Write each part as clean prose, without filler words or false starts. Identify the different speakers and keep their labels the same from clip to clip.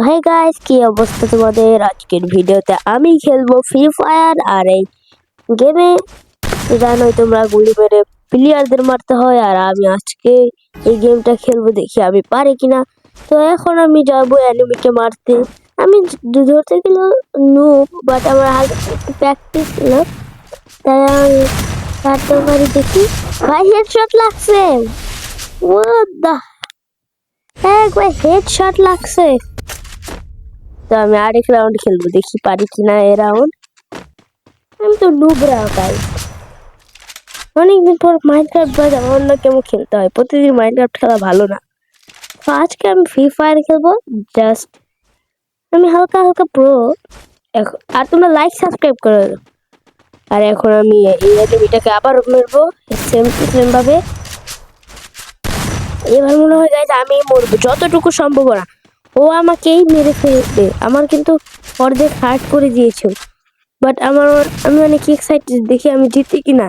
Speaker 1: Hey guys, কি অবস্থা তোমাদের? আজকের ভিডিওতে আমি খেলবো ফ্রি ফায়ার। আর এই গেমে জানোই তোমরা গুলি মেরে প্লেয়ারদের মারতে হয়। আর আমি আজকে এই গেমটা খেলবো, দেখি আমি পারি কিনা। তো এখন আমি যাবো এনিমিকে মারতে। আমি ধরতে গেলে নুব, বাট আমার হালকা একটু প্র্যাকটিস ছিল, তাই আমি পারতে পারি। দেখি ভাই, হেডশট লাগছে। What the heck ভাই, হেডশট লাগছে। তো আমি আরেক রাউন্ড খেলবো, দেখি পারি কিনা এ রাউন্ড। আমি তো নুবরা গাই, অনেকদিন পর মাইনক্রাফট বা অন্য কেমন খেলতে হয়। প্রতিদিন মাইনক্রাফট খেলা ভালো না। তো আজকে আমি ফ্রি ফায়ার খেলবো। জাস্ট আমি হালকা হালকা প্রো। আর তোমরা লাইক সাবস্ক্রাইব করে দাও। আর এখন আমি এই এনিমিটাকে আবার মেরবো সেম ভাবে। এবার মনে হয় গাইজ আমি মরবো যতটুকু সম্ভব না। ও আমাকেই মেরে ফেলবে। আমার কিন্তু অর্ধেক হার্ট করে দিয়েছে। বাট আমি অনেক এক্সাইটেড, দেখি আমি জিতি কিনা।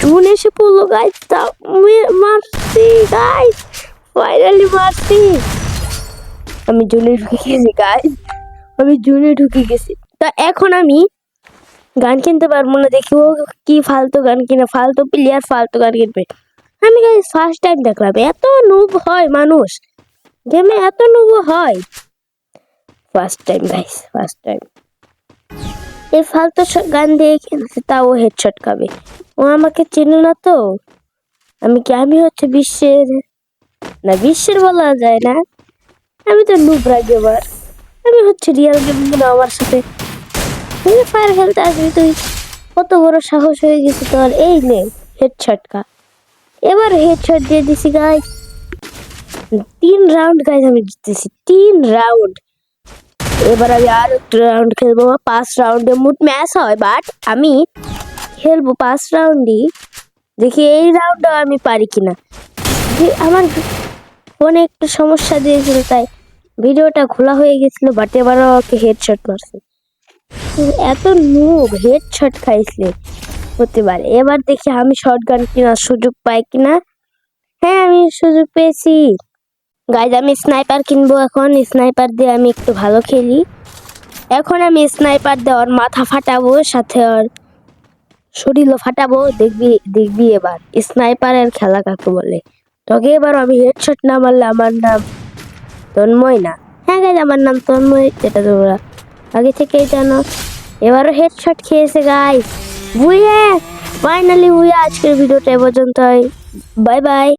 Speaker 1: জুন এসে পড়লো গাইজ, মারছি গাইজ, ফাইনালি মারছি। আমি জুনে ঢুকে গেছি গাইজ, আমি জুনে ঢুকে গেছি। তা এখন আমি গান কিনতে পারবো না। দেখি ও কি ফালতু গান কিনে, ফালতু প্লেয়ার ফালতু গান কিনবে। আমি গাইজ ফার্স্ট টাইম দেখলাম এত নুব হয় মানুষ গেমে, এত নুব হয়। First time guys, first time. এই ফালতু গান দিয়ে খেলছে, তাও হেডশট খাবে। ও আমাকে চেনে না তো। আমি হচ্ছে বিশ্বের বলা যায় না। আমি তো নুবরা গেমার। আমি হচ্ছে রিয়েল গেমিং। আমার সাথে ফ্রি ফায়ার খেলতে আসবি তুই? কত বড় সাহস হয়ে গেছে তোর। এই নে হেডশট খা। এবার হেডশট দিয়ে দিছি গাইস। 3 রাউন্ড গাইস আমি জিতেছি, 3 রাউন্ড। এবার আমি আর একটা রাউন্ড খেলবো। 5 রাউন্ডে মোট ম্যাচ হয়, বাট আমি খেলবো 5 রাউন্ডই। দেখি এই রাউন্ডও আমি পারি কিনা। আমার ফোনে একটু সমস্যা দিয়েছিল, তাই ভিডিওটা খোলা হয়ে গেছিল। বাট এবারও ওকে হেডশট মারছে। এত নুব হেডশট খাইছিলে হতে পারে। এবার দেখি আমি শটগান কেনার সুযোগ পাই কিনা। হ্যাঁ, আমি সুযোগ পেয়েছি গাইজ। আমি স্নাইপার কিনবো এখন। স্নাইপার দিয়ে আমি একটু ভালো খেলি। এখন আমি স্নাইপার দিয়ে ওর মাথা ফাটাবো, সাথে ওর শরীরও ফাটাবো। দেখবি এবার স্নাইপারের খেলা কাকে বলে। তোকে এবার আমি হেডশট না মারলে আমার নাম তন্ময় না। হ্যাঁ গাইজ, আমার নাম তন্ময়, যেটা তোমরা আগে থেকেই জানো। এবারও হেডশট খেয়েছে গাইজ। বুয়ে ফাইনালি বুয়ে। আজকের ভিডিওটা এ পর্যন্তই। Bye bye.